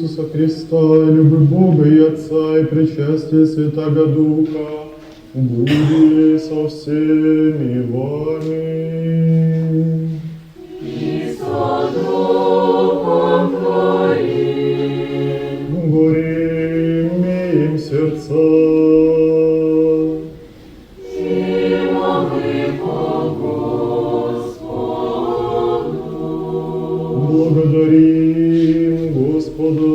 Иисуса Христа, любы Бога и Отца, и причастие Святаго Духа, буди со всеми вами. И со Духом Твоим. Гори имеем сердца. Благодарим Господа.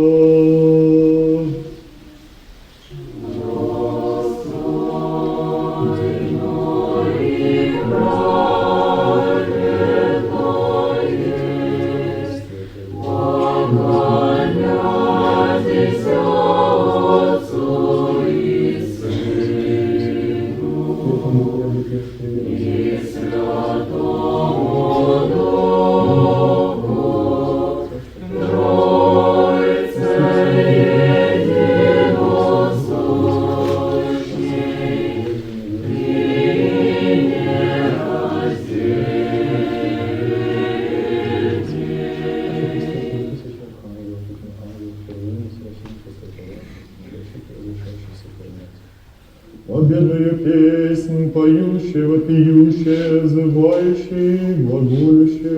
Победную песнь, поющие, вопиющие, взывающие, глаголющие.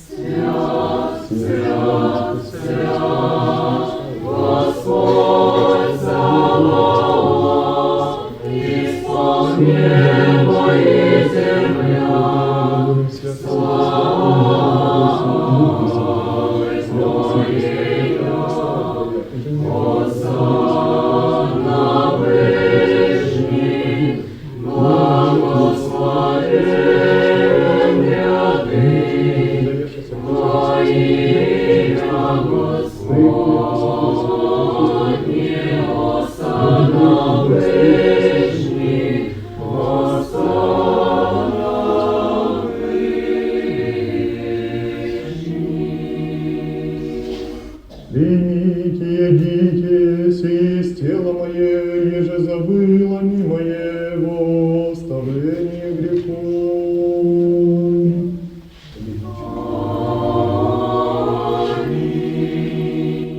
Свят, свят, свят, Господь Саваоф, исполн небо и земля, славой Твоею, Хосанна ближних, благословен ряды Твоя, Господне, Хосанна ближних, Хосанна Примите, едите, сесть тело мое, еже забыло моего оставление грехов.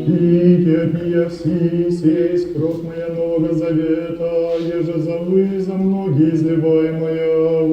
Пейте от меня все, сесть кровь моя Нового Завета, еже за вы, за многие изливаемая во